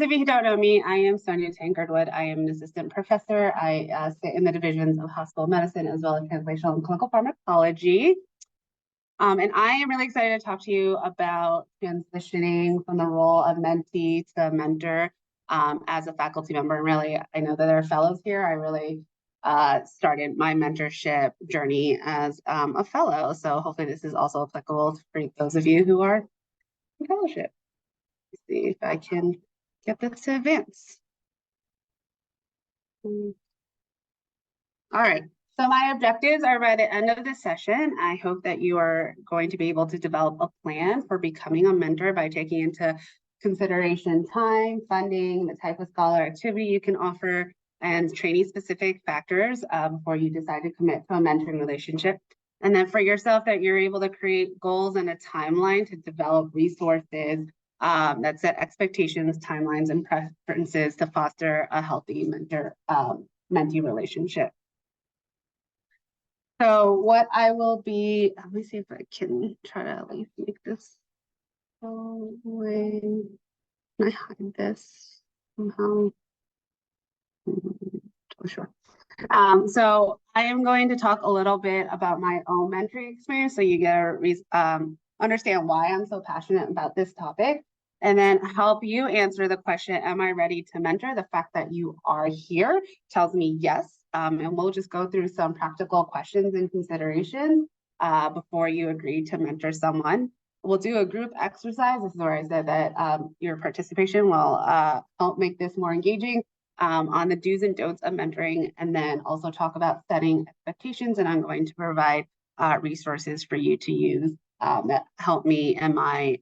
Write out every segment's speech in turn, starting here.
those of you who don't know me, I am Sonya Tang Girdwood. I am an assistant professor. I sit in the divisions of hospital medicine as well as translational and clinical pharmacology. And I am really excited to talk to you about transitioning from the role of mentee to mentor as a faculty member. And really, I know that there are fellows here. I really started my mentorship journey as a fellow. So hopefully this is also applicable for those of you who are in fellowship. Let's see if I can get this to advance. All right. So my objectives are by the end of the session. I hope that you are going to be able to develop a plan for becoming a mentor by taking into consideration time, funding, the type of scholar activity you can offer, and trainee-specific factors before you decide to commit to a mentoring relationship. And then for yourself, that you're able to create goals and a timeline to develop resources that set expectations, timelines, and preferences to foster a healthy mentor-mentee relationship. So what I will be, let me see if I can try to at least make this go away. Can I hide this somehow? Sure. So I am going to talk a little bit about my own mentoring experience so you get a understand why I'm so passionate about this topic, and then help you answer the question, am I ready to mentor? The fact that you are here tells me yes. And we'll just go through some practical questions and considerations before you agree to mentor someone. We'll do a group exercise. This is where I said that your participation will help make this more engaging on the do's and don'ts of mentoring, and then also talk about setting expectations. And I'm going to provide resources for you to use that help me in my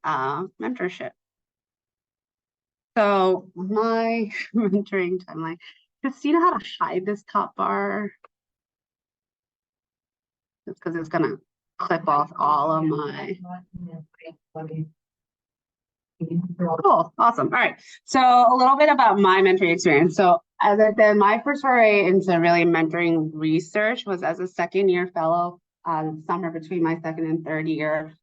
mentorship. So my mentoring timeline. Do you know how to hide this top bar? Just because it's gonna clip off all of my. Cool, awesome. All right. So a little bit about my mentoring experience. So as I said, my first foray into really mentoring research was as a second-year fellow. Summer between my second and third year.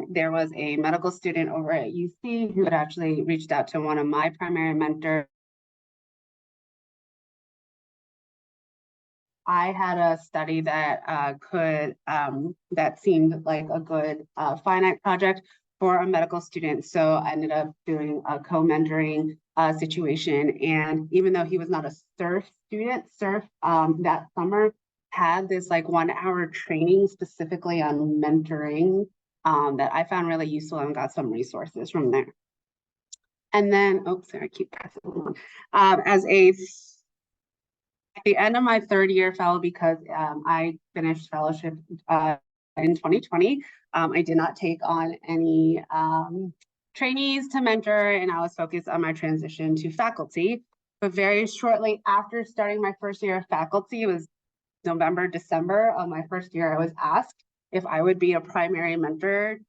There was a medical student over at UC who had actually reached out to one of my primary mentors. I had a study that that seemed like a good finite project for a medical student. So I ended up doing a co-mentoring situation. And even though he was not a SURF student, SURF that summer had this like 1 hour training specifically on mentoring that I found really useful and got some resources from there. And then, oops, sorry, I keep pressing on. At the end of my third year fellow, because I finished fellowship in 2020, I did not take on any trainees to mentor, and I was focused on my transition to faculty. But very shortly after starting my first year of faculty, it was November, December of my first year, I was asked if I would be a primary mentor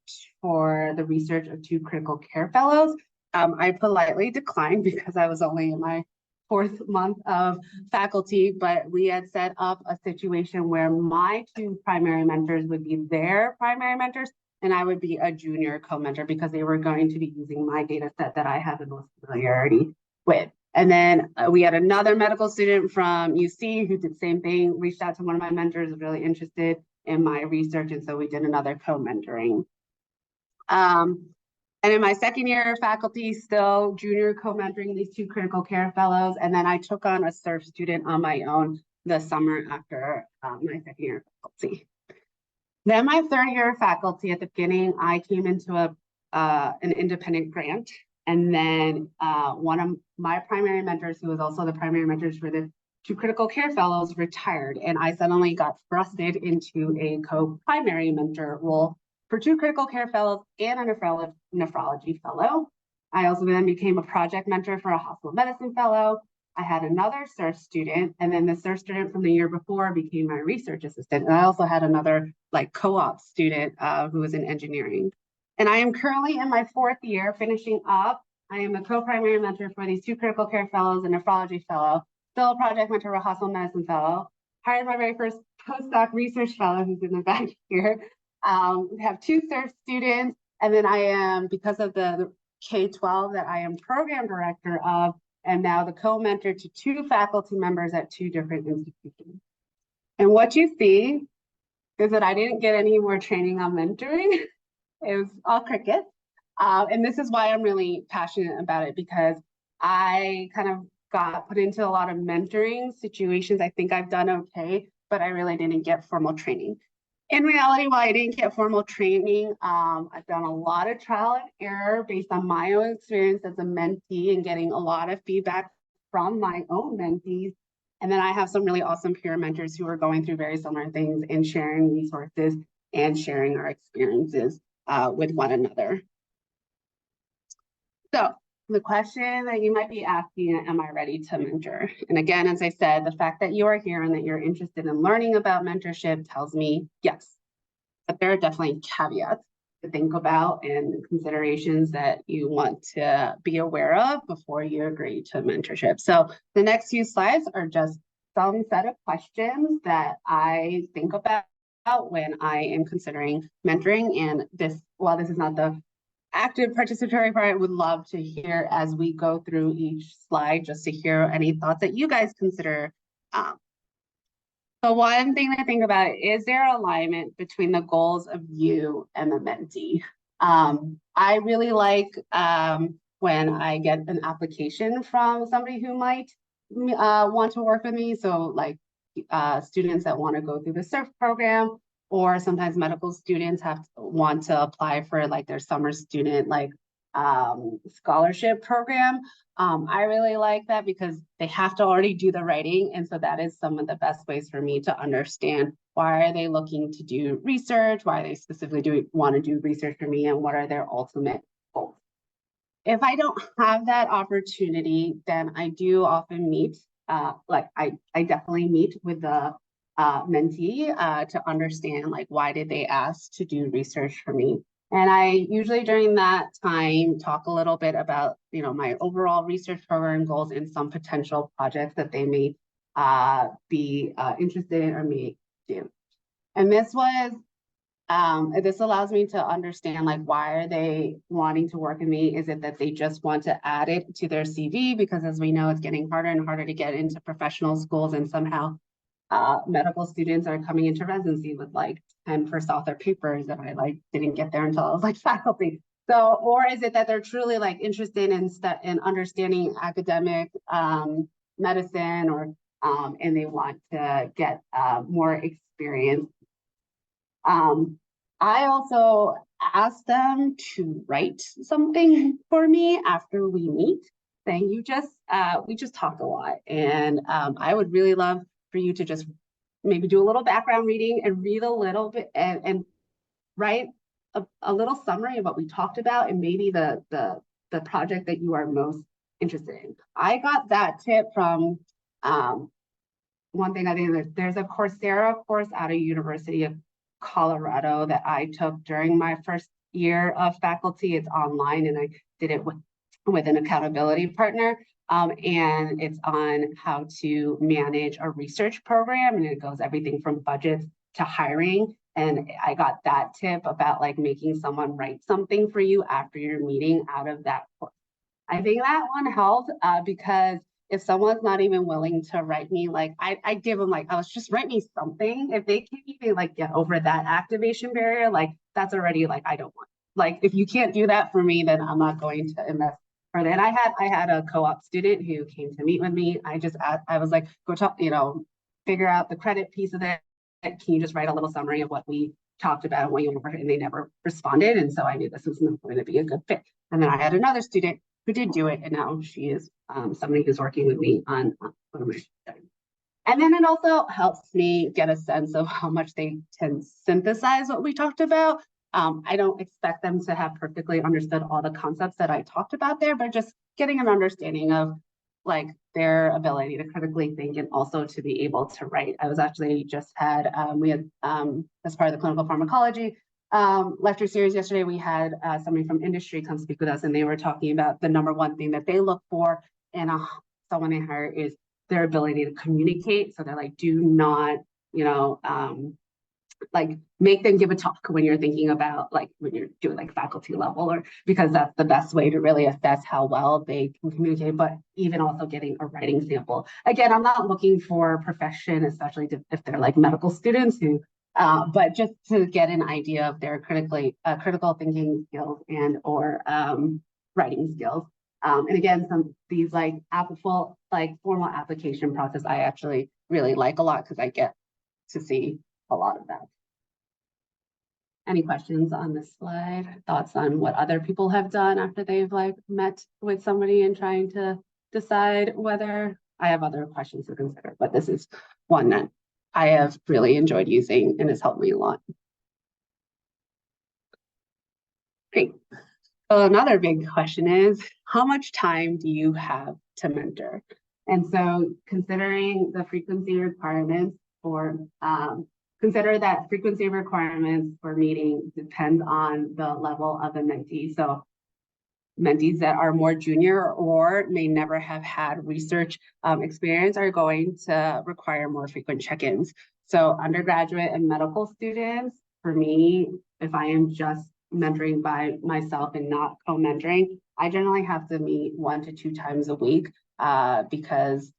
for the research of 2 critical care fellows. I politely declined because I was only in my 4th month of faculty, but we had set up a situation where my 2 primary mentors would be their primary mentors, and I would be a junior co-mentor because they were going to be using my data set that I have the most familiarity with. And then we had another medical student from UC who did the same thing, reached out to one of my mentors, was really interested in my research, and so we did another co-mentoring. And in my second year of faculty, still junior co-mentoring these 2 critical care fellows. And then I took on a SURF student on my own the summer after my second year of faculty. Then my third year of faculty, at the beginning, I came into an independent grant. And then one of my primary mentors, who was also the primary mentors for the 2 critical care fellows, retired. And I suddenly got thrusted into a co-primary mentor role for 2 critical care fellows and a nephrology fellow. I also then became a project mentor for a hospital medicine fellow. I had another SURF student, and then the SURF student from the year before became my research assistant. And I also had another like co-op student who was in engineering. And I am currently in my 4th year, finishing up. I am a co-primary mentor for these 2 critical care fellows, a nephrology fellow, still a project mentor for a hospital medicine fellow. Hired my very first postdoc research fellow who's in the back here. We have 2 SURF students, and then I am, because of the K-12 that I am program director of, and now the co-mentor to 2 faculty members at 2 different institutions. And what you see is that I didn't get any more training on mentoring. It was all crickets. And this is why I'm really passionate about it, because I kind of got put into a lot of mentoring situations. I think I've done okay, but I really didn't get formal training. In reality, while I didn't get formal training, I've done a lot of trial and error based on my own experience as a mentee and getting a lot of feedback from my own mentees. And then I have some really awesome peer mentors who are going through very similar things and sharing resources and sharing our experiences with one another. So the question that you might be asking, am I ready to mentor? And again, as I said, the fact that you are here and that you're interested in learning about mentorship tells me yes, but there are definitely caveats to think about and considerations that you want to be aware of before you agree to mentorship. So the next few slides are just some set of questions that I think about when I am considering mentoring. And this, while this is not the active participatory part, I would love to hear as we go through each slide, just to hear any thoughts that you guys consider. So one thing to think about, is there alignment between the goals of you and the mentee? I really like when I get an application from somebody who might want to work with me. So like students that want to go through the SURF program, or sometimes medical students want to apply for like their summer student scholarship program. I really like that because they have to already do the writing. And so that is some of the best ways for me to understand, why are they looking to do research? Why are they specifically want to do research for me? And what are their ultimate goals? If I don't have that opportunity, then I do often meet, I definitely meet with the mentee to understand like, why did they ask to do research for me? And I usually during that time talk a little bit about, my overall research program goals and some potential projects that they may be interested in or may do. And this allows me to understand like, why are they wanting to work with me? Is it that they just want to add it to their CV? Because as we know, it's getting harder and harder to get into professional schools, and somehow medical students are coming into residency with like 10 first author papers that I didn't get there until I was like faculty. So, or is it that they're truly like interested in understanding academic medicine, or and they want to get more experience. I also ask them to write something for me after we meet, saying we just talked a lot, and I would really love for you to just maybe do a little background reading and read a little bit and write a little summary of what we talked about, and maybe the project that you are most interested in. I got that tip from one thing. I think there's a Coursera course out of University of Colorado that I took during my first year of faculty. It's online, and I did it with an accountability partner. And it's on how to manage a research program, and it goes everything from budgets to hiring. And I got that tip about like making someone write something for you after your meeting out of that course. I think that one helped because if someone's not even willing to write me, like I give them like, oh, just write me something. If they can't even like get over that activation barrier, like that's already like, I don't want. Like if you can't do that for me, then I'm not going to invest further. And I had a co-op student who came to meet with me. I was like, go talk, figure out the credit piece of it. Can you just write a little summary of what we talked about and what you want? And they never responded. And so I knew this was not going to be a good fit. And then I had another student who did do it, and now she is somebody who's working with me on one of my studies. And then it also helps me get a sense of how much they can synthesize what we talked about. I don't expect them to have perfectly understood all the concepts that I talked about there, but just getting an understanding of like their ability to critically think and also to be able to write. I was actually we had as part of the clinical pharmacology lecture series yesterday, we had somebody from industry come speak with us, and they were talking about the number one thing that they look for in someone they hire is their ability to communicate. So they're like, do not, like make them give a talk when you're thinking about like when you're doing like faculty level, or because that's the best way to really assess how well they can communicate, but even also getting a writing sample. Again, I'm not looking for profession, especially if they're like medical students who but just to get an idea of their critical thinking skills and or writing skills. And again, some these like formal application process I actually really like a lot because I get to see a lot of that. Any questions on this slide? Thoughts on what other people have done after they've like met with somebody and trying to decide whether I have other questions to consider, but this is one that I have really enjoyed using and has helped me a lot. Great. So another big question is, how much time do you have to mentor? And so considering the frequency requirements for consider that frequency requirements for meeting depends on the level of the mentee. So mentees that are more junior or may never have had research experience are going to require more frequent check-ins. So undergraduate and medical students, for me, if I am just mentoring by myself and not co-mentoring, I generally have to meet 1 to 2 times a week because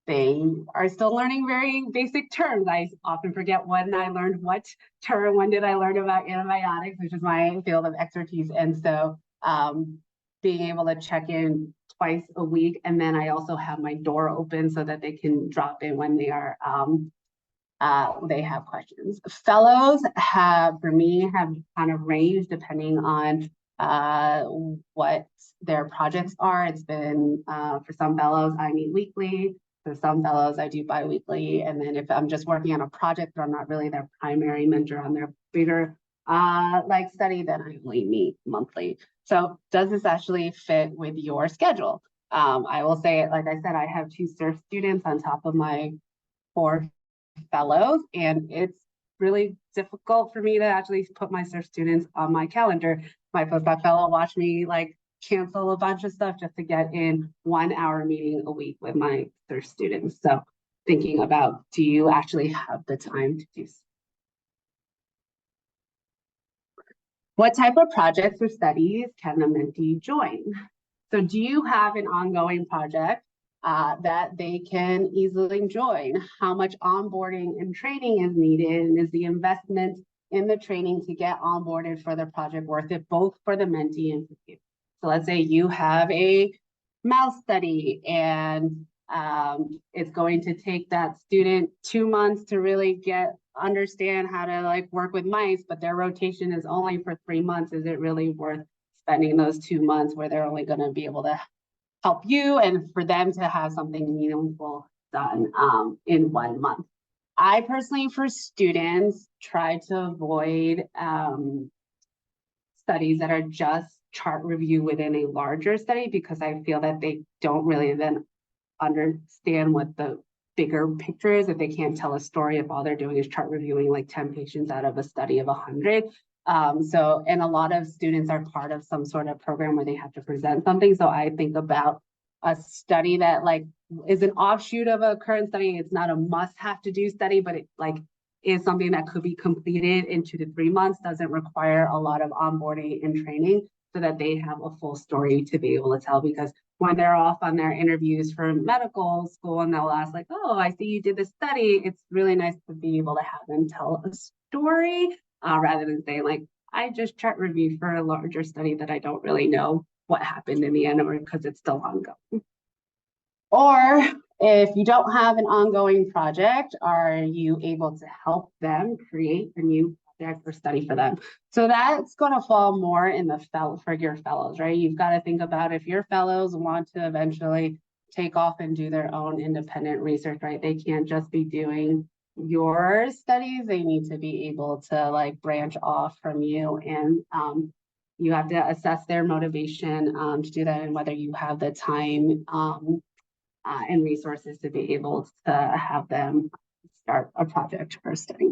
they are still learning very basic terms. I often forget when I learned what term, when did I learn about antibiotics, which is my field of expertise. And so being able to check in twice a week, and then I also have my door open so that they can drop in when they are they have questions. Fellows for me have kind of ranged depending on what their projects are. It's been for some fellows I meet weekly. For some fellows, I do bi-weekly. And then if I'm just working on a project, but I'm not really their primary mentor on their bigger like study, then I only meet monthly. So does this actually fit with your schedule? I will say, like I said, I have 2 SURF students on top of my 4 fellows, and it's really difficult for me to actually put my SURF students on my calendar. My postdoc fellow watched me like cancel a bunch of stuff just to get in 1 hour meeting a week with my SURF students. So thinking about, do you actually have the time to do so? What type of projects or studies can the mentee join? So do you have an ongoing project that they can easily join? How much onboarding and training is needed? And is the investment in the training to get onboarded for the project worth it, both for the mentee and for you? So let's say you have a mouse study and it's going to take that student 2 months to really understand how to like work with mice, but their rotation is only for 3 months. Is it really worth spending those 2 months where they're only going to be able to help you and for them to have something meaningful done in 1 month? I personally, for students, try to avoid studies that are just chart review within a larger study, because I feel that they don't really then understand what the bigger picture is if they can't tell a story if all they're doing is chart reviewing like 10 patients out of a study of 100. And a lot of students are part of some sort of program where they have to present something. So I think about a study that like is an offshoot of a current study. It's not a must have to do study, but it like is something that could be completed in 2 to 3 months, doesn't require a lot of onboarding and training, so that they have a full story to be able to tell. Because when they're off on their interviews for medical school and they'll ask like, oh, I see you did this study, it's really nice to be able to have them tell a story rather than saying like, I just chart reviewed for a larger study that I don't really know what happened in the end, or because it's still ongoing. Or if you don't have an ongoing project, are you able to help them create a new project or study for them? So that's going to fall more in the for your fellows, right? You've got to think about if your fellows want to eventually take off and do their own independent research, right? They can't just be doing your studies. They need to be able to like branch off from you, and you have to assess their motivation to do that, and whether you have the time and resources to be able to have them start a project or study.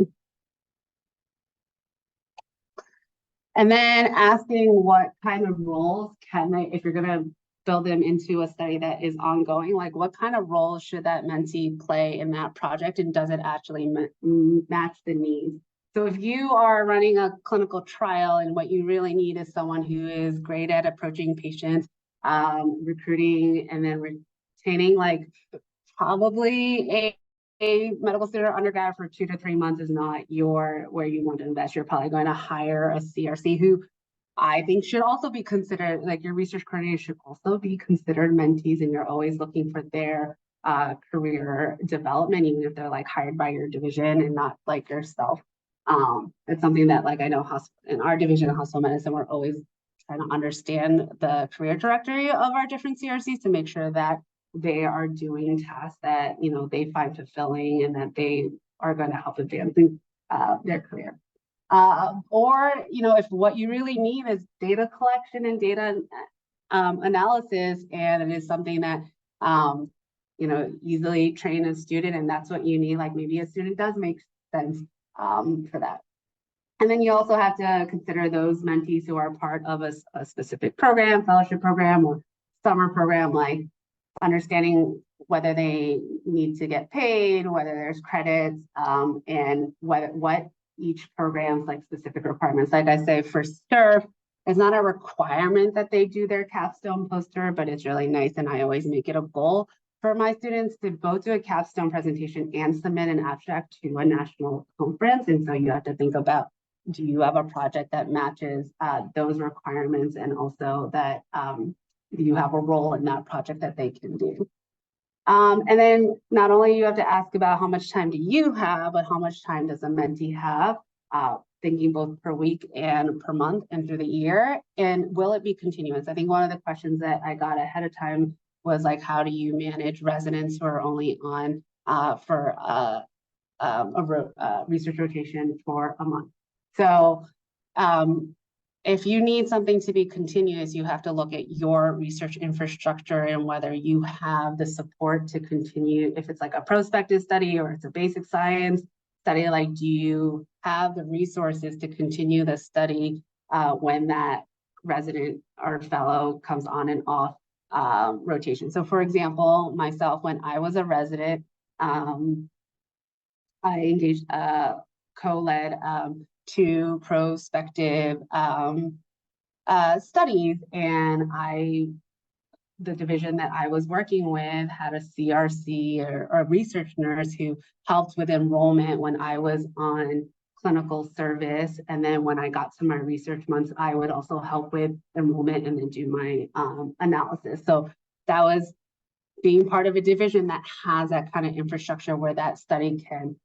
And then asking what kind of roles can they, if you're going to build them into a study that is ongoing, like what kind of role should that mentee play in that project, and does it actually match the needs So if you are running a clinical trial and what you really need is someone who is great at approaching patients, recruiting and then retaining, like probably a medical student undergrad for 2 to 3 months is not where you want to invest. You're probably going to hire a CRC who I think should also be considered, like your research coordinator should also be considered mentees, and you're always looking for their career development, even if they're like hired by your division and not like yourself. It's something that like I know in our division of hospital medicine, we're always trying to understand the career trajectory of our different CRCs to make sure that they are doing tasks that they find fulfilling and that they are going to help advancing their career. Or if what you really need is data collection and data analysis, and it is something that easily train a student, and that's what you need, like maybe a student does make sense for that. And then you also have to consider those mentees who are part of a specific program, fellowship program or summer program, like understanding whether they need to get paid, whether there's credits, and what each program's like specific requirements. Like I say, for STIRF, it's not a requirement that they do their capstone poster, but it's really nice, and I always make it a goal for my students to both do a capstone presentation and submit an abstract to a national conference. And so you have to think about, do you have a project that matches those requirements, and also that you have a role in that project that they can do. And then not only you have to ask about how much time do you have, but how much time does a mentee have, thinking both per week and per month and through the year, and will it be continuous? I think one of the questions that I got ahead of time was like, how do you manage residents who are only on for a research rotation for a month? So if you need something to be continuous, you have to look at your research infrastructure and whether you have the support to continue. If it's like a prospective study or it's a basic science study, like do you have the resources to continue the study when that resident or fellow comes on and off rotation? So for example, myself, when I was a resident, I engaged co-led 2 prospective studies, and the division that I was working with had a CRC or a research nurse who helped with enrollment when I was on clinical service. And then when I got to my research months, I would also help with enrollment and then do my analysis. So that was being part of a division that has that kind of infrastructure where that study can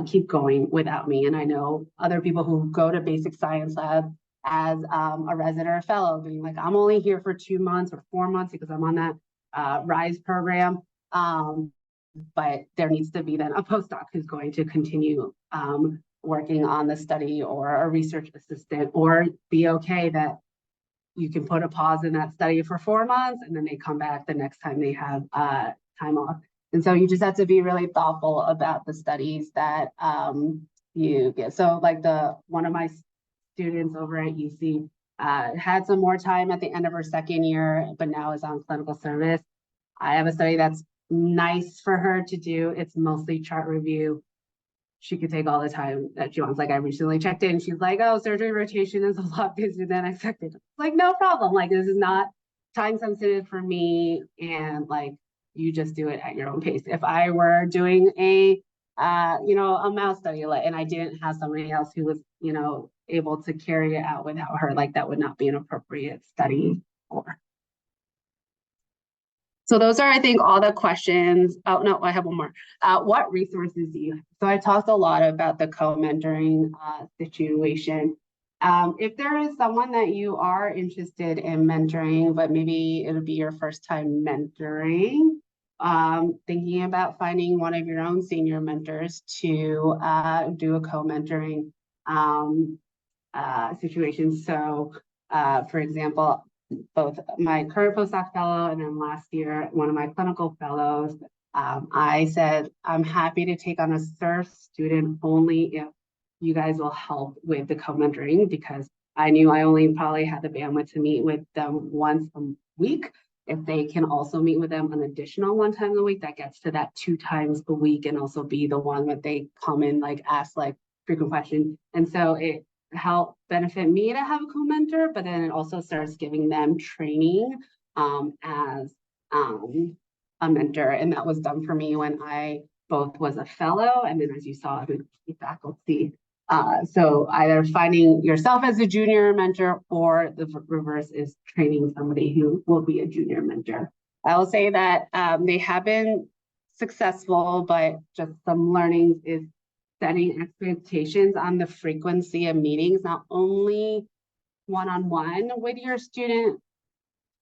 keep going without me. And I know other people who go to basic science lab as a resident or a fellow being like, I'm only here for 2 months or 4 months because I'm on that RISE program. But there needs to be then a postdoc who's going to continue working on the study, or a research assistant, or be okay that you can put a pause in that study for 4 months and then they come back the next time they have time off. And so you just have to be really thoughtful about the studies that you get. So like one of my students over at UC had some more time at the end of her 2nd year, but now is on clinical service. I have a study that's nice for her to do. It's mostly chart review. She could take all the time that she wants. Like I recently checked in, she's like, oh, surgery rotation is a lot busier than expected. Like, no problem. Like, this is not time sensitive for me. And like, you just do it at your own pace. If I were doing a mouse study, and I didn't have somebody else who was, able to carry it out without her, like that would not be an appropriate study for. So those are, I think, all the questions. Oh, no, I have one more. What resources do you have? So I talked a lot about the co-mentoring situation. If there is someone that you are interested in mentoring, but maybe it would be your first time mentoring, thinking about finding one of your own senior mentors to do a co-mentoring situation. So, for example, both my current postdoc fellow and then last year, one of my clinical fellows, I said, I'm happy to take on a STIRF student only if you guys will help with the co-mentoring, because I knew I only probably had the bandwidth to meet with them once a week. If they can also meet with them an additional 1 time a week, that gets to that 2 times a week, and also be the one that they come in, like ask like frequent question. And so it helped benefit me to have a co-mentor, but then it also starts giving them training as a mentor. And that was done for me when I both was a fellow and then, as you saw, a faculty. So either finding yourself as a junior mentor or the reverse is training somebody who will be a junior mentor. I will say that they have been successful, but just some learnings is setting expectations on the frequency of meetings, not only one-on-one with your student,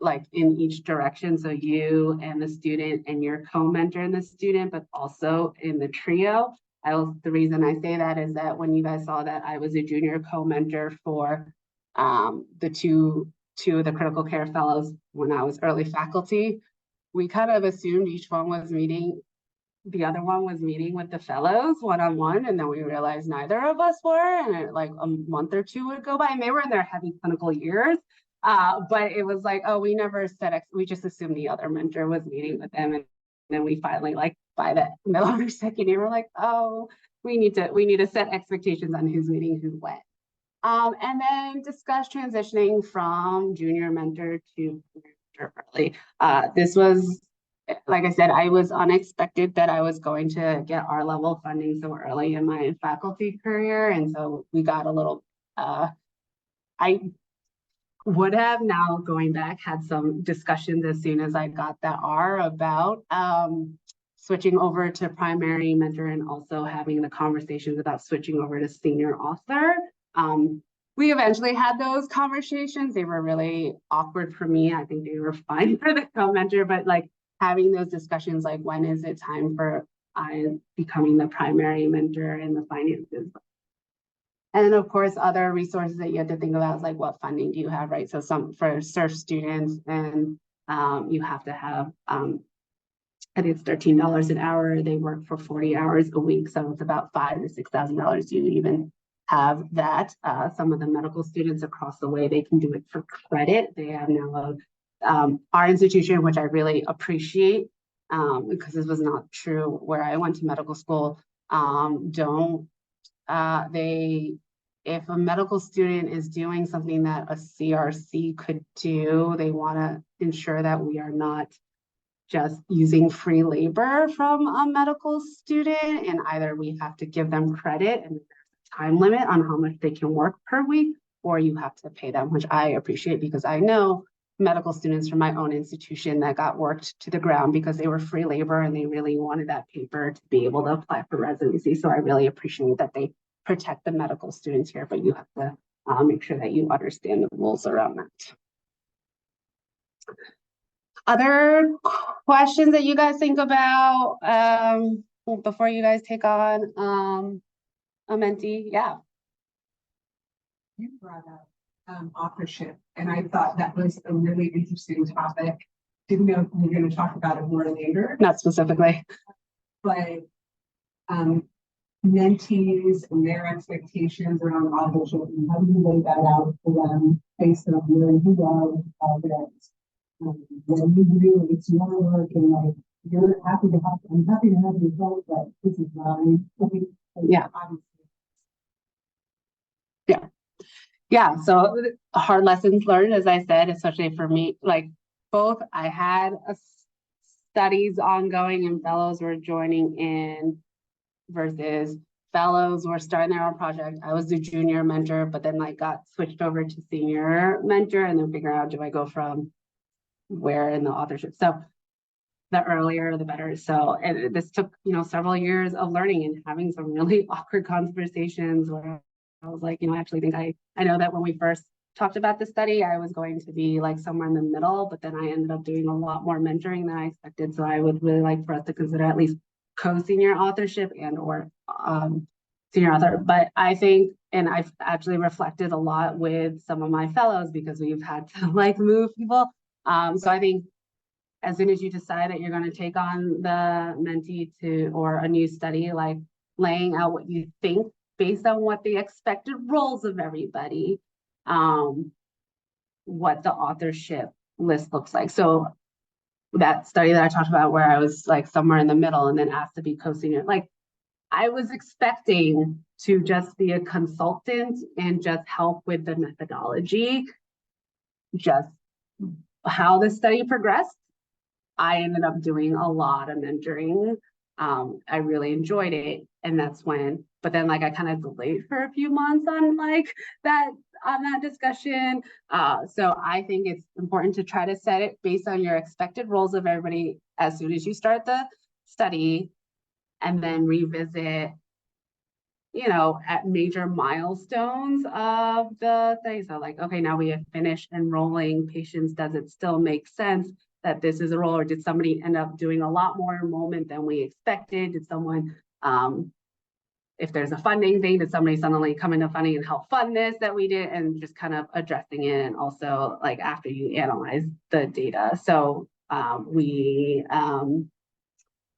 like in each direction, so you and the student and your co-mentor and the student, but also in the trio. The reason I say that is that when you guys saw that I was a junior co-mentor for the two of the critical care fellows when I was early faculty, we kind of assumed each one was meeting, the other one was meeting with the fellows one-on-one, and then we realized neither of us were, and like a month or two would go by, and they were in their heavy clinical years. But it was like, oh, we never said, we just assumed the other mentor was meeting with them. And then we finally, like by the middle of our second year, we're like, oh, we need to set expectations on who's meeting who when. And then discuss transitioning from junior mentor to mentor early. This was, like I said, I was unexpected that I was going to get our level funding so early in my faculty career. And so we got a little, I would have now going back had some discussions as soon as I got that R about switching over to primary mentor and also having the conversations about switching over to senior author. We eventually had those conversations. They were really awkward for me. I think they were fine for the co-mentor, but like having those discussions, like when is it time for I becoming the primary mentor and the finances. And of course, other resources that you have to think about is like what funding do you have, right? So some for SURF students, and you have to have, I think it's $13 an hour. They work for 40 hours a week, so it's about $5,000 to $6,000 to even have that. Some of the medical students across the way, they can do it for credit. They have now our institution, which I really appreciate, because this was not true where I went to medical school. If a medical student is doing something that a CRC could do, they want to ensure that we are not just using free labor from a medical student, and either we have to give them credit and there's a time limit on how much they can work per week, or you have to pay them, which I appreciate because I know medical students from my own institution that got worked to the ground because they were free labor and they really wanted that paper to be able to apply for residency. So I really appreciate that they protect the medical students here, but you have to make sure that you understand the rules around that. Other questions that you guys think about before you guys take on a mentee? Yeah. You brought up authorship, and I thought that was a really interesting topic. Didn't know if we were going to talk about it more later. Not specifically. But mentees and their expectations around authorship, and how do you lay that out for them based on where you are that when you do, it's your work, and like you're happy to have, I'm happy to have you help, but this is mine. Yeah. Yeah. Yeah, so hard lessons learned, as I said, especially for me, like both I had studies ongoing and fellows were joining in versus fellows were starting their own project. I was the junior mentor, but then like got switched over to senior mentor and then figure out, do I go from where in the authorship? So the earlier, the better. So, and this took, several years of learning and having some really awkward conversations where I was like, I actually think I know that when we first talked about the study, I was going to be like somewhere in the middle, but then I ended up doing a lot more mentoring than I expected. So I would really like for us to consider at least co-senior authorship and or senior author. But I think, and I've actually reflected a lot with some of my fellows because we've had to like move people. So I think as soon as you decide that you're going to take on the mentee or a new study, like laying out what you think based on what the expected roles of everybody, what the authorship list looks like. So that study that I talked about where I was like somewhere in the middle and then asked to be co-senior, like I was expecting to just be a consultant and just help with the methodology, just how the study progressed. I ended up doing a lot of mentoring. I really enjoyed it. And that's when, but then like I kind of delayed for a few months on like that discussion. So I think it's important to try to set it based on your expected roles of everybody as soon as you start the study, and then revisit, at major milestones of the thing. So like, okay, now we have finished enrolling patients. Does it still make sense that this is a role, or did somebody end up doing a lot more enrollment than we expected? Did someone, if there's a funding thing, did somebody suddenly come into funding and help fund this that we did, and just kind of addressing it. And also like after you analyze the data. So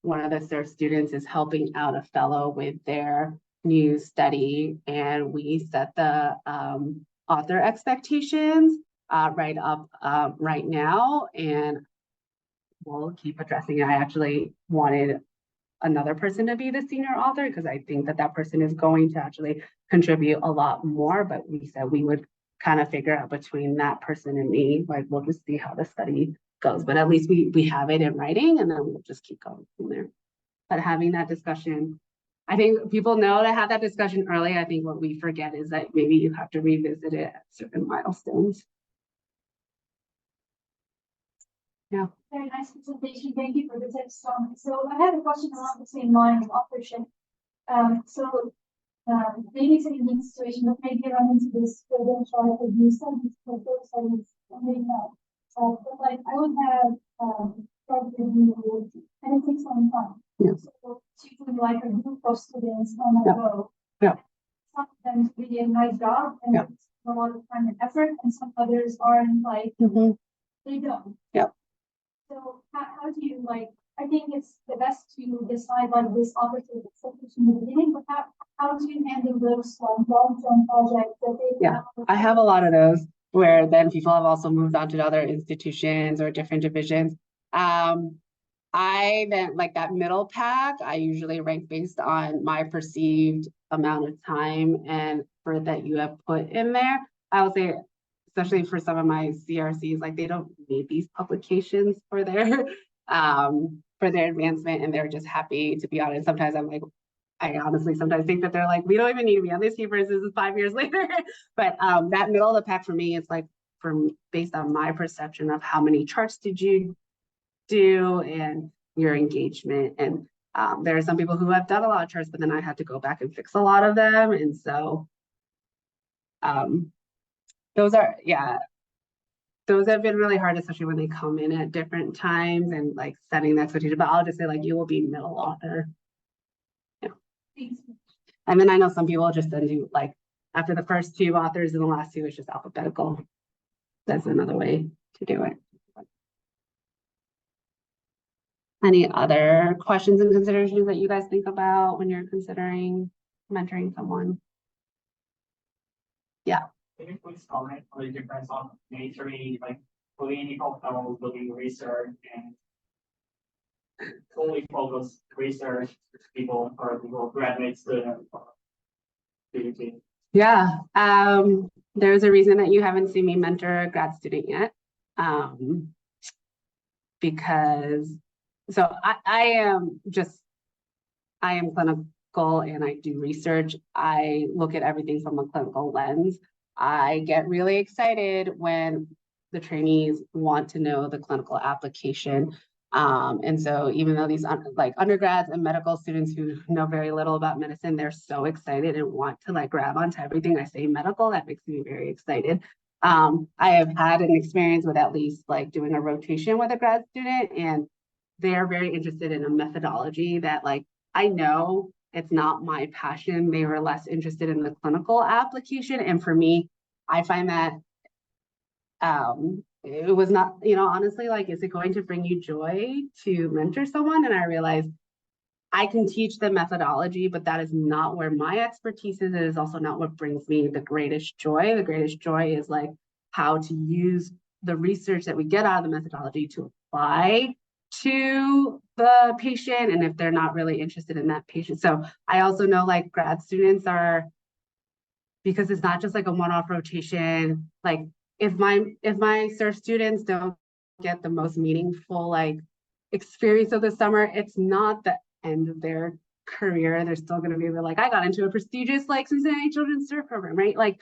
one of the CERF students is helping out a fellow with their new study, and we set the author expectations right up right now, and we'll keep addressing it. I actually wanted another person to be the senior author because I think that person is going to actually contribute a lot more, but we said we would kind of figure out between that person and me, like we'll just see how the study goes, but at least we have it in writing, and then we'll just keep going from there. But having that discussion, I think people know to have that discussion early. I think what we forget is that maybe you have to revisit it at certain milestones. Yeah. Very nice presentation. Thank you for the tips, Tom. So I have a question along the same line of authorship. Maybe it's a unique situation, but maybe you run into this where they try to do studies for those studies, maybe not. But like I would have started review, and it takes some time. Yeah. So it's usually like a group of students on a go. Yeah. Some of them do really a nice job and yeah. it's a lot of time and effort, and some others aren't like they don't. Yeah. So how do you like? I think it's the best to decide like this opportunity in the beginning, but how do you handle those like long-term projects that they? Yeah, I have a lot of those where then people have also moved on to other institutions or different divisions. I then like that middle pack, I usually rank based on my perceived amount of time and effort that you have put in there. I would say, especially for some of my CRCs, like they don't need these publications for their advancement, and they're just happy to be on it. Sometimes I'm like, I honestly sometimes think that they're like, we don't even need to be on these papers. This is 5 years later. But that middle of the pack for me, it's like based on my perception of how many charts did you do and your engagement. And there are some people who have done a lot of charts, but then I had to go back and fix a lot of them. And so those have been really hard, especially when they come in at different times and like setting the expectation. But I'll just say like you will be middle author. And then I know some people just then do like after the first 2 authors and the last 2 is just alphabetical. That's another way to do it. Any other questions and considerations that you guys think about when you're considering mentoring someone? Yeah. Can you please comment on the difference on mentoring, like clinical fellows doing research and fully focused research people or people graduate students? Yeah, there's a reason that you haven't seen me mentor a grad student yet, because I am clinical and I do research. I look at everything from a clinical lens. I get really excited when the trainees want to know the clinical application. And so even though these like undergrads and medical students who know very little about medicine, they're so excited and want to like grab onto everything I say medical. That makes me very excited. I have had an experience with at least like doing a rotation with a grad student, and they're very interested in a methodology that like, I know it's not my passion. They were less interested in the clinical application. And for me, I find that it was not, honestly, like, is it going to bring you joy to mentor someone? And I realized I can teach the methodology, but that is not where my expertise is. It is also not what brings me the greatest joy. The greatest joy is like how to use the research that we get out of the methodology to apply to the patient and if they're not really interested in that patient. So I also know like grad students are, because it's not just like a one-off rotation, like if my surf students don't get the most meaningful like experience of the summer, it's not the end of their career. They're still going to be like, I got into a prestigious like Cincinnati Children's Surf program, right? Like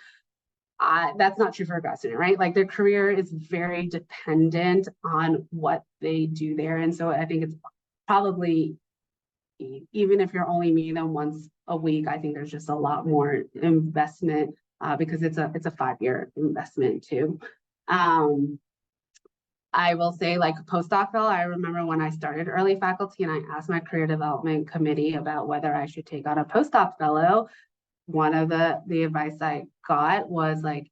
that's not true for a grad student, right? Like their career is very dependent on what they do there. And so I think it's probably, even if you're only meeting them once a week, I think there's just a lot more investment because it's a 5-year investment too. I will say like postdoc fellow, I remember when I started early faculty and I asked my career development committee about whether I should take on a postdoc fellow. One of the advice I got was like,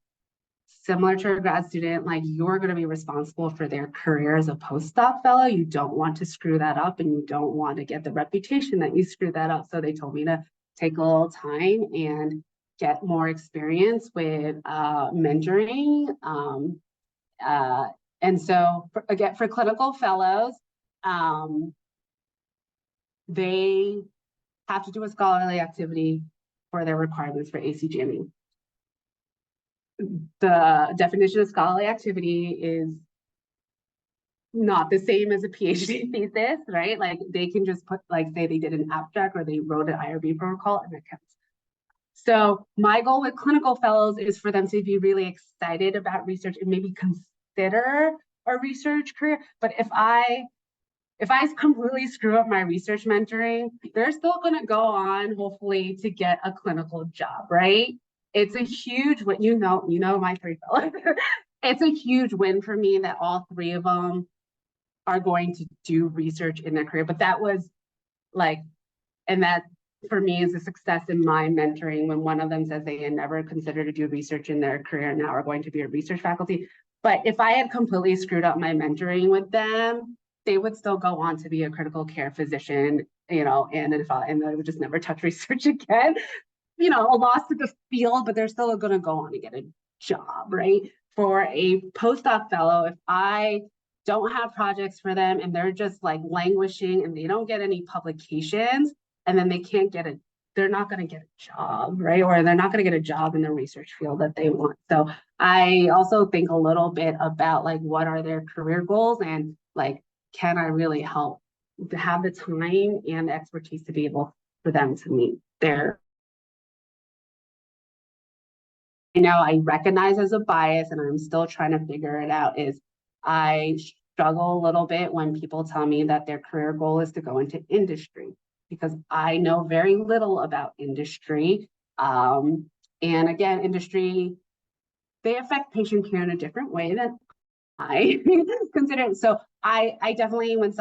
similar to a grad student, like you're going to be responsible for their career as a postdoc fellow. You don't want to screw that up and you don't want to get the reputation that you screwed that up. So they told me to take a little time and get more experience with mentoring. And so again, for clinical fellows, they have to do a scholarly activity for their requirements for ACGME. The definition of scholarly activity is not the same as a PhD thesis, right? Like they can just put, like, say they did an abstract or they wrote an IRB protocol and it counts. So my goal with clinical fellows is for them to be really excited about research and maybe consider a research career. But if I completely screw up my research mentoring, they're still going to go on, hopefully, to get a clinical job, right? It's a huge win. You know my 3 fellows. It's a huge win for me that all 3 of them are going to do research in their career. But that was like, and that for me is a success in my mentoring when one of them says they had never considered to do research in their career and now are going to be a research faculty. But if I had completely screwed up my mentoring with them, they would still go on to be a critical care physician, you know, and they would just never touch research again. You know, a loss to the field, but they're still going to go on and get a job, right? For a postdoc fellow, if I don't have projects for them and they're just like languishing and they don't get any publications, and then they can't get a, they're not going to get a job, right? Or they're not going to get a job in the research field that they want. So I also think a little bit about like, what are their career goals and like, can I really help to have the time and the expertise to be able for them to meet their. I know I recognize as a bias and I'm still trying to figure it out is I struggle a little bit when people tell me that their career goal is to go into industry because I know very little about industry. And again, industry, they affect patient care in a different way than I consider it. So I definitely, when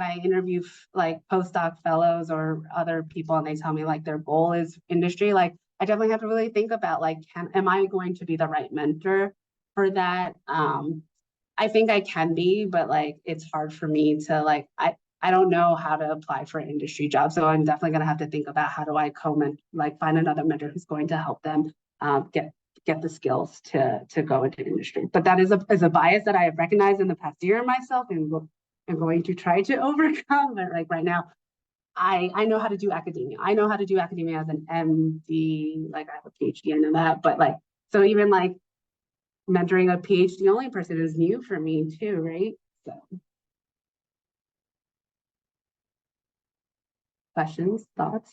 I interview like postdoc fellows or other people and they tell me like their goal is industry, like I definitely have to really think about like, am I going to be the right mentor for that? I think I can be, but like, it's hard for me to like, I don't know how to apply for an industry job. So I'm definitely going to have to think about how do I like find another mentor who's going to help them get the skills to go into industry. But that is a bias that I have recognized in the past year myself and I'm going to try to overcome. But like right now, I know how to do academia. I know how to do academia as an MD, like I have a PhD, I know that. But like, so even like mentoring a PhD only person is new for me too, right? So questions, thoughts?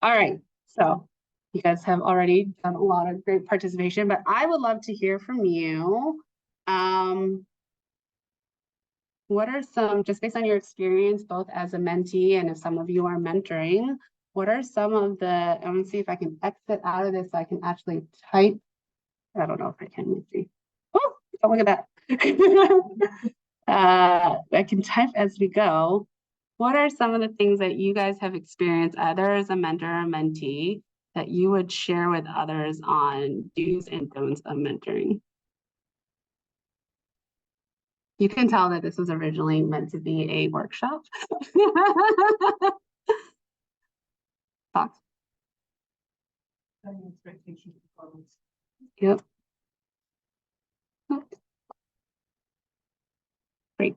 All right, so you guys have already done a lot of great participation, but I would love to hear from you. What are some, just based on your experience, both as a mentee and if some of you are mentoring, what are some of the, I'm gonna see if I can exit out of this so I can actually type. I don't know if I can, let's see. Oh, look at that. I can type as we go. What are some of the things that you guys have experienced, either as a mentor or mentee, that you would share with others on do's and don'ts of mentoring? You can tell that this was originally meant to be a workshop. Thoughts? Yep. Great.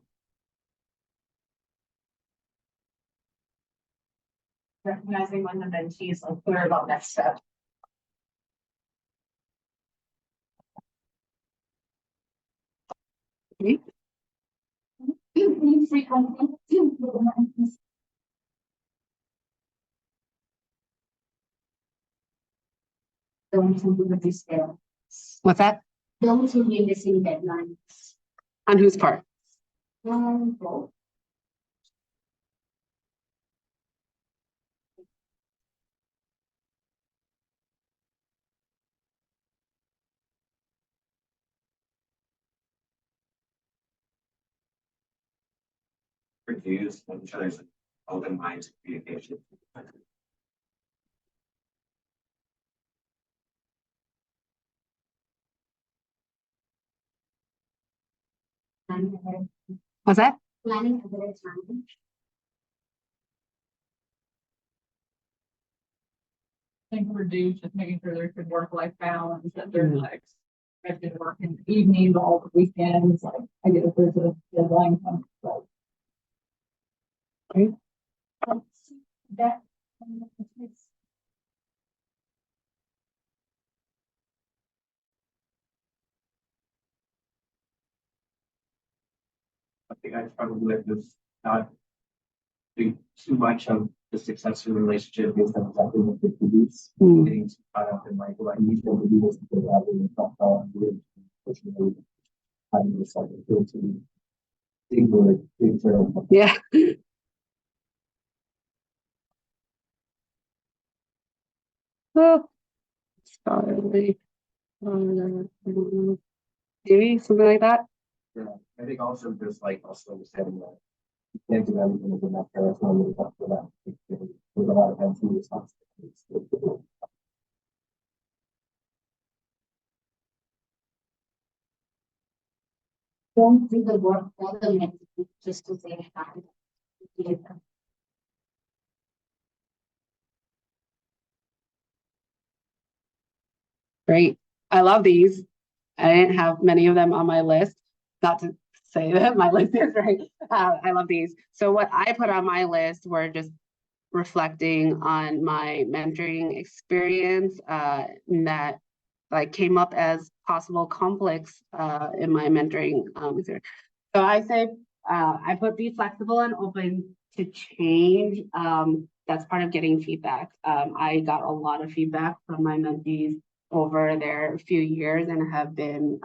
recognizing when the mentee is unclear about next steps. Don't to be this scale. What's that? Don't to be missing deadlines. On whose part? Both. Reviews and shows open mind communication. What's that? Planning ahead of time. I think reduce just making sure there's good work-life balance, that they're not expected to work in the evenings, all the weekends, like, I get if there's a deadline comes, but. That. I think I probably like this not do too much of the successful relationship based on exactly what they produce. Mm. Getting too caught up in like, well, I need them to do this because I really thought and really pushing having this like appeal to me. Big word, big term. Yeah. Oh, sorry. Maybe something like that. Yeah, I think also just like also understanding that you can't do everything within that paradigm really tough for that. There's a lot of empty responsibilities. Don't do the work for the mentee just to say hi. Great. I love these. I didn't have many of them on my list. Not to say that my list is right. I love these. So what I put on my list were just reflecting on my mentoring experience that like came up as possible conflicts in my mentoring experience. So I say I put be flexible and open to change. That's part of getting feedback. I got a lot of feedback from my mentees over their few years and have been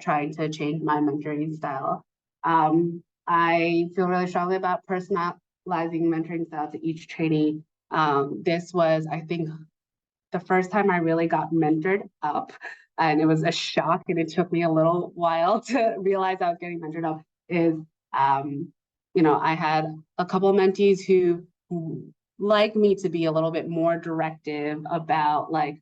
trying to change my mentoring style. I feel really strongly about personalizing mentoring style to each trainee. This was, I think, the first time I really got mentored up, and it was a shock, and it took me a little while to realize I was getting mentored up, is, I had a couple of mentees who like me to be a little bit more directive about like,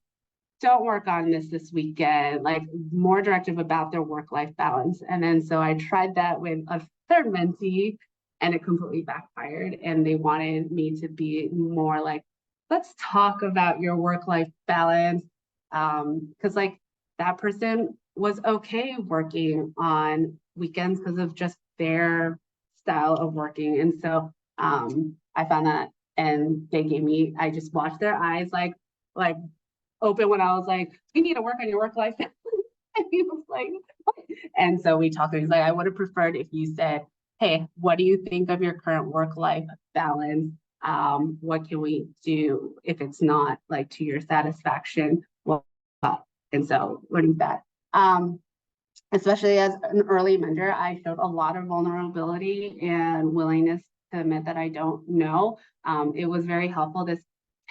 don't work on this weekend, like more directive about their work-life balance. And then so I tried that with a third mentee and it completely backfired. And they wanted me to be more like, let's talk about your work-life balance. Because like that person was okay working on weekends because of just their style of working. And so I found that, and they gave me, I just watched their eyes like open when I was like, we need to work on your work life. And he was like, what? And so we talked, and he's like, I would have preferred if you said, hey, what do you think of your current work-life balance? What can we do if it's not like to your satisfaction? Well, and so learning that. Especially as an early mentor, I showed a lot of vulnerability and willingness to admit that I don't know. It was very helpful this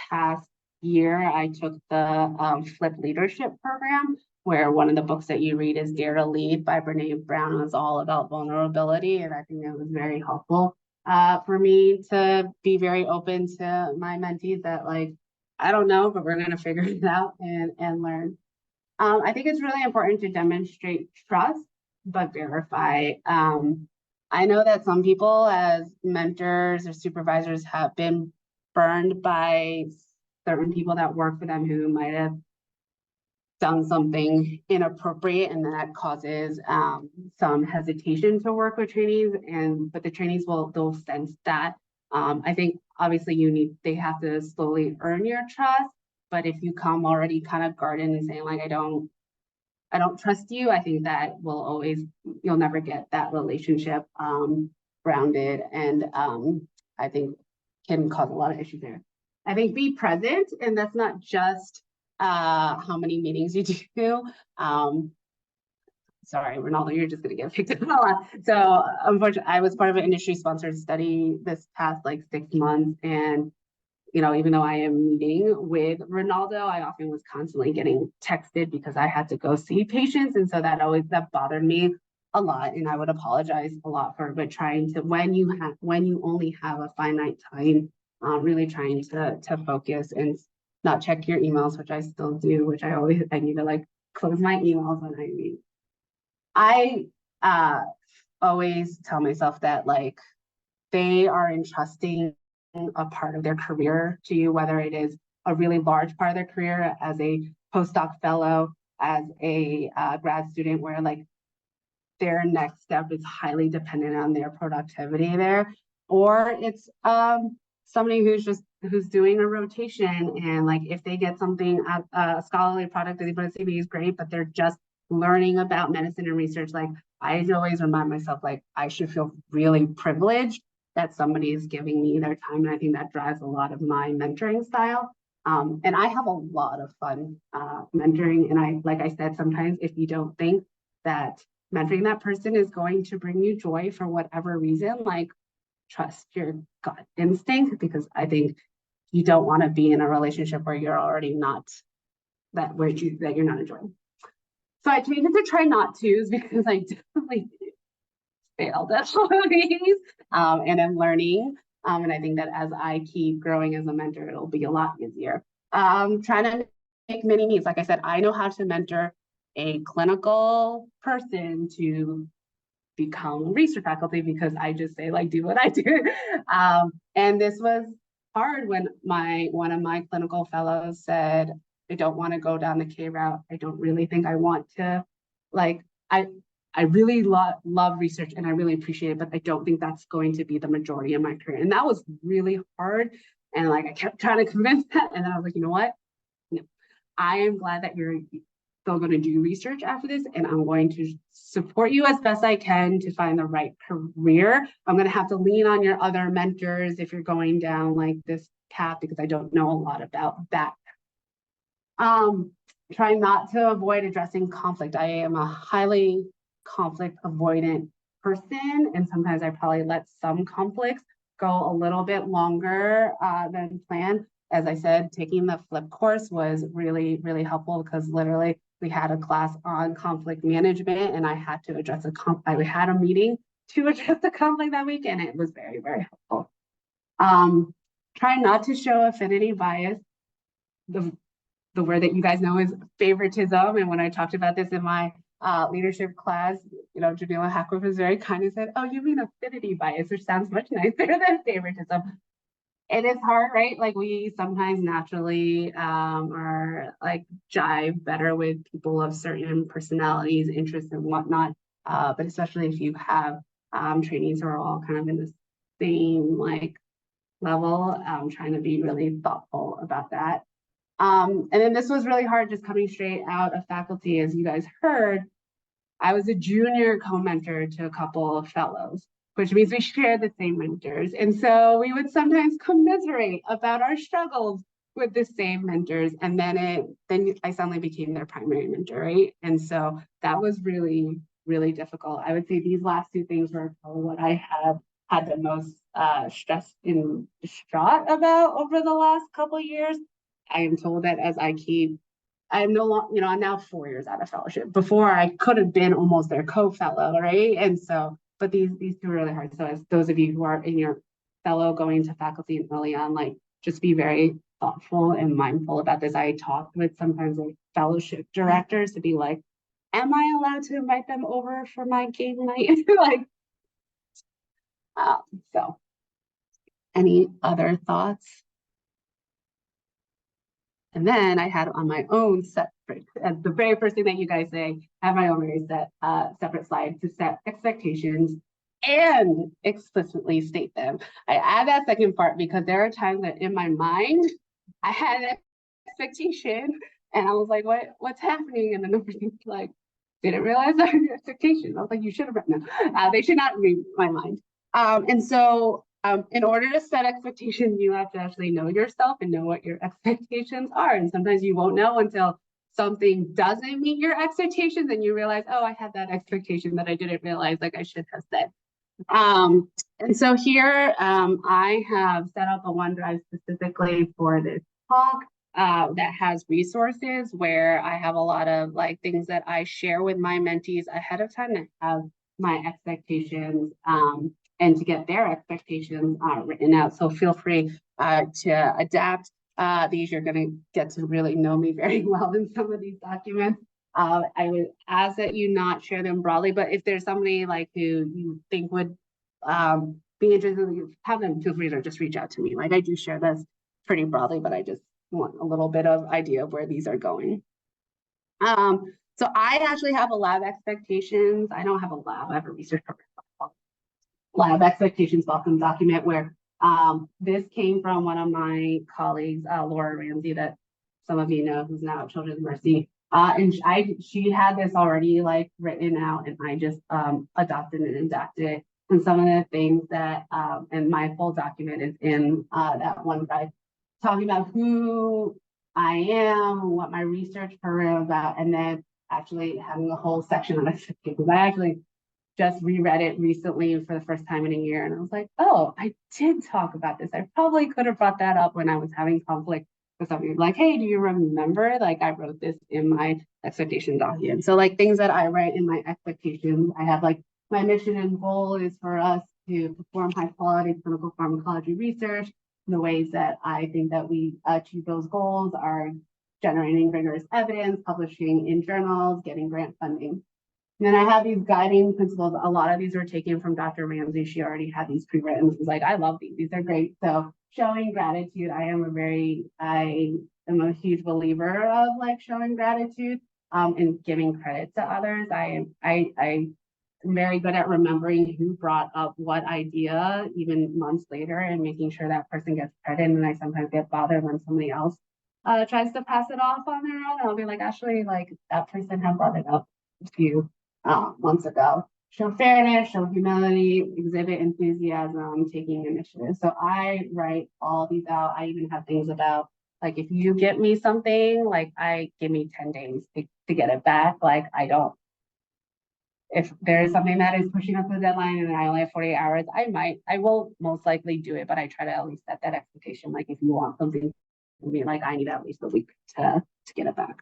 past year. I took the Flip Leadership program, where one of the books that you read is Dare to Lead by Brene Brown. It was all about vulnerability, and I think it was very helpful for me to be very open to my mentees that like, I don't know, but we're going to figure it out and learn. I think it's really important to demonstrate trust, but verify. I know that some people as mentors or supervisors have been burned by certain people that work for them who might have done something inappropriate, and that causes some hesitation to work with trainees. But the trainees they'll sense that I think obviously they have to slowly earn your trust, but if you come already kind of guarded and saying like, I don't trust you, I think that you'll never get that relationship grounded, and I think can cause a lot of issues there. I think be present, and that's not just how many meetings you do. Sorry, Ronaldo, you're just gonna get picked up a lot. So unfortunately, I was part of an industry sponsored study this past like 6 months, and even though I am meeting with Ronaldo, I often was constantly getting texted because I had to go see patients. And so that bothered me a lot. And I would apologize a lot for, but trying to, when you only have a finite time, really trying to focus and not check your emails, which I still do, which I need to like close my emails when I meet. I always tell myself that like they are entrusting a part of their career to you, whether it is a really large part of their career as a postdoc fellow, as a grad student, where like their next step is highly dependent on their productivity there, or it's somebody who's doing a rotation, and like if they get something a scholarly product that they put in CV is great, but they're just learning about medicine and research. Like I always remind myself, like I should feel really privileged that somebody is giving me their time. And I think that drives a lot of my mentoring style. And I have a lot of fun mentoring. And like I said, sometimes if you don't think that mentoring that person is going to bring you joy for whatever reason, like trust your gut instinct, because I think you don't want to be in a relationship where you're already not that you're not enjoying. So I changed it to try not to's because I definitely failed at all of these, and I'm learning. And I think that as I keep growing as a mentor, it'll be a lot easier. Trying to make mini me's. Like I said, I know how to mentor a clinical person to become research faculty because I just say like, do what I do. And this was hard when one of my clinical fellows said, I don't want to go down the K route. I don't really think I want to, like, I really love research and I really appreciate it, but I don't think that's going to be the majority of my career. And that was really hard. And like, I kept trying to convince that. And I was like, you know what? No, I am glad that you're still going to do research after this. And I'm going to support you as best I can to find the right career. I'm going to have to lean on your other mentors if you're going down like this path, because I don't know a lot about that. Trying not to avoid addressing conflict. I am a highly conflict avoidant person, and sometimes I probably let some conflicts go a little bit longer than planned. As I said, taking the flip course was really, really helpful because literally we had a class on conflict management and I had to address I had a meeting to address the conflict that week, and it was very, very helpful. Trying not to show affinity bias. The word that you guys know is favoritism. And when I talked about this in my leadership class, Jamila Hackworth was very kind and said, oh, you mean affinity bias, which sounds much nicer than favoritism. It is hard, right? Like we sometimes naturally are like jive better with people of certain personalities, interests and whatnot. But especially if you have trainees who are all kind of in the same like level, trying to be really thoughtful about that. And then this was really hard just coming straight out of faculty. As you guys heard, I was a junior co-mentor to a couple of fellows, which means we shared the same mentors. And so we would sometimes commiserate about our struggles with the same mentors. And then I suddenly became their primary mentor, right? And so that was really, really difficult. I would say these last two things were probably what I have had the most stress and distraught about over the last couple of years. I am told that as I'm no longer, I'm now 4 years out of fellowship. Before I could have been almost their co-fellow, right? And so, but these two are really hard. So as those of you who are in your fellow going to faculty and early on, like just be very thoughtful and mindful about this. I talked with sometimes like fellowship directors to be like, am I allowed to invite them over for my game night? So any other thoughts? And then I had on my own separate, the very first thing that you guys say, I have my own very separate slide to set expectations and explicitly state them. I add that second part because there are times that in my mind, I had an expectation and I was like, what's happening? And then the person's like, didn't realize that your expectation. I was like, you should have written them. They should not read my mind. And so in order to set expectations, you have to actually know yourself and know what your expectations are. And sometimes you won't know until something doesn't meet your expectations and you realize, oh, I had that expectation that I didn't realize, like I should have said. And so here I have set up a OneDrive specifically for this talk that has resources where I have a lot of like things that I share with my mentees ahead of time that have my expectations and to get their expectations written out. So feel free to adapt these. You're going to get to really know me very well in some of these documents. I would ask that you not share them broadly, but if there's somebody like who you think would be interested, have them feel free to just reach out to me. Like I do share this pretty broadly, but I just want a little bit of idea of where these are going. So I actually have a lab expectations. I don't have a lab, I have a research program. Lab expectations welcome document where this came from one of my colleagues, Laura Ramsey, that some of you know, who's now at Children's Mercy. And she had this already like written out and I just adopted and adapted it. And some of the things that, and my full document is in that OneDrive, talking about who I am, what my research program about, and then actually having a whole section on expectations. I actually just reread it recently for the first time in a year. And I was like, oh, I did talk about this. I probably could have brought that up when I was having conflict with somebody like, hey, do you remember? Like I wrote this in my expectation document. So like things that I write in my expectations, I have like my mission and goal is for us to perform high quality clinical pharmacology research. The ways that I think that we achieve those goals are generating rigorous evidence, publishing in journals, getting grant funding. And then I have these guiding principles. A lot of these are taken from Dr. Ramsey. She already had these pre-written. She's like, I love these. These are great. So showing gratitude, I am a huge believer of like showing gratitude and giving credit to others. I am very good at remembering who brought up what idea even months later and making sure that person gets credit. And I sometimes get bothered when somebody else tries to pass it off on their own. I'll be like, actually, like that person had brought it up a few months ago. Show fairness, show humility, exhibit enthusiasm, taking initiative. So I write all these out. I even have things about like if you get me something, like give me 10 days to get it back. Like I don't. If there is something that is pushing up the deadline and I only have 48 hours, I will most likely do it, but I try to at least set that expectation. Like if you want something from me, like I need at least a week to get it back.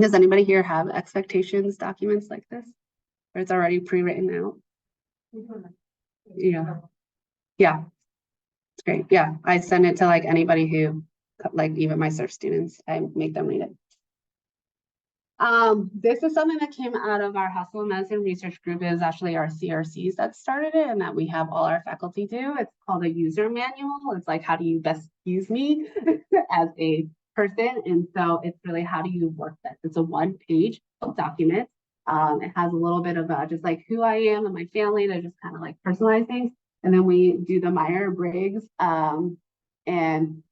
Does anybody here have expectations documents like this? Or it's already pre-written out? Yeah. Yeah. It's great. Yeah. I send it to like anybody who, like even my surf students, I make them read it. This is something that came out of our hospital medicine research group. Is actually our CRCs that started it and that we have all our faculty do. It's called a user manual. It's like, how do you best use me as a person? And so it's really, how do you work that? It's a 1-page document. It has a little bit of just like who I am and my family to just kind of like personalize things. And then we do the Myers-Briggs and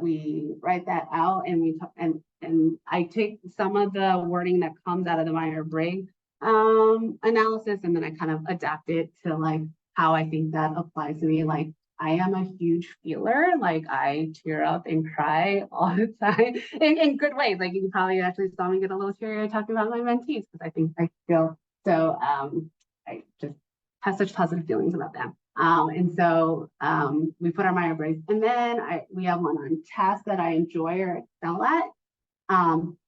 we write that out and we talk, and I take some of the wording that comes out of the Myers-Briggs analysis and then I kind of adapt it to like how I think that applies to me. Like I am a huge feeler, like I tear up and cry all the time in good ways. Like you probably actually saw me get a little teary talking about my mentees because I think I feel so I just have such positive feelings about them. And so we put our Myers-Briggs and then we have one on tasks that I enjoy or excel at.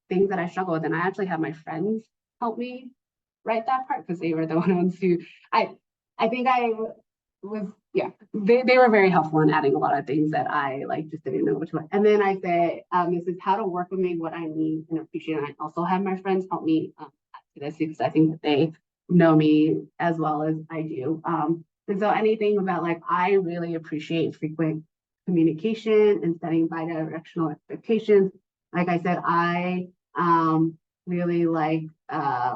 Things that I struggle with, and I actually have my friends help me write that part because they were the ones who I think I was, yeah, they were very helpful in adding a lot of things that I like just didn't know which one. And then I say, this is how to work with me, what I need and appreciate. And I also have my friends help me to this because I think that they know me as well as I do. And so anything about like, I really appreciate frequent communication and setting bi-directional expectations. Like I said, I really like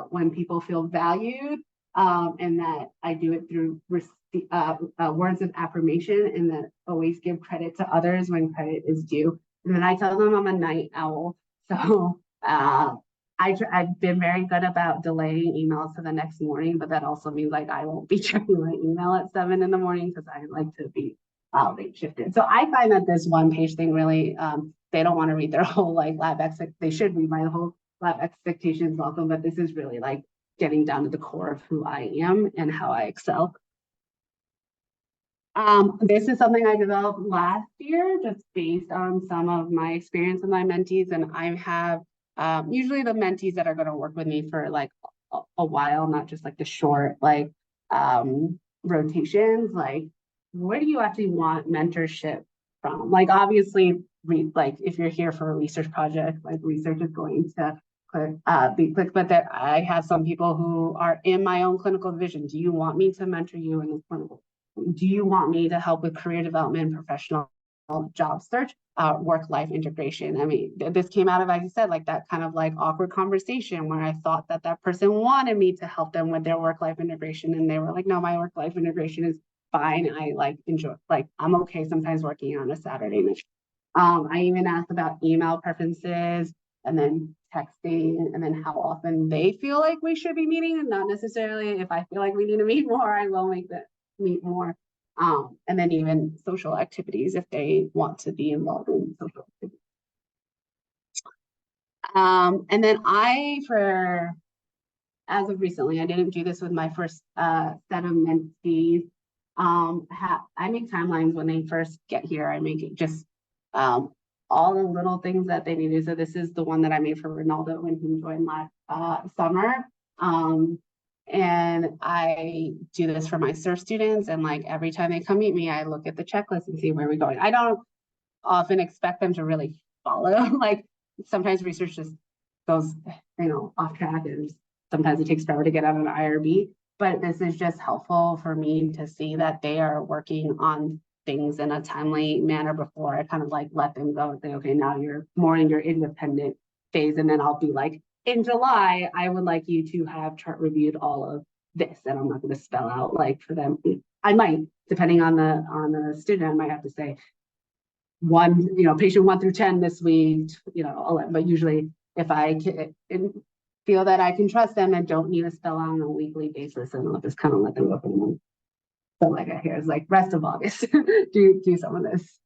when people feel valued And that I do it through words of affirmation, and that always give credit to others when credit is due. And then I tell them I'm a night owl. So I've been very good about delaying emails to the next morning, but that also means like I won't be checking my email at 7 in the morning because I like to be late shifted. So I find that this one page thing really, they don't want to read their whole like lab they should read my whole lab expectations welcome, but this is really like getting down to the core of who I am and how I excel. This is something I developed last year, just based on some of my experience with my mentees, and I have usually the mentees that are going to work with me for like a while, not just like the short like rotations. Like, where do you actually want mentorship from? Like, obviously, like if you're here for a research project, like research is going to be quick, but that I have some people who are in my own clinical division. Do you want me to mentor you in this clinical? Do you want me to help with career development, professional job search, work-life integration? I mean, this came out of, as I said, like that kind of like awkward conversation where I thought that that person wanted me to help them with their work-life integration, and they were like, no, my work-life integration is fine. I like enjoy, like I'm okay sometimes working on a Saturday night. I even asked about email preferences, and then texting, and then how often they feel like we should be meeting, and not necessarily if I feel like we need to meet more, I will make that meet more. And then even social activities if they want to be involved in social activities. And then as of recently, I didn't do this with my first set of mentees. I make timelines when they first get here. I make it just all the little things that they need to do. So this is the one that I made for Ronaldo when he joined last summer. And I do this for my surf students, and like every time they come meet me, I look at the checklist and see where we're going. I don't often expect them to really follow. Like sometimes research just goes, off track, and sometimes it takes forever to get out of an IRB. But this is just helpful for me to see that they are working on things in a timely manner before I kind of like let them go and say, okay, now you're more in your independent phase. And then I'll be like, in July, I would like you to have chart reviewed all of this. And I'm not going to spell out like for them. I might, depending on the student, I might have to say patient 1 through 10 this week, 11, but usually if I feel that I can trust them and don't need to spell out on a weekly basis, and I'll just kind of let them go for the month. So like here's like rest of August, do some of this.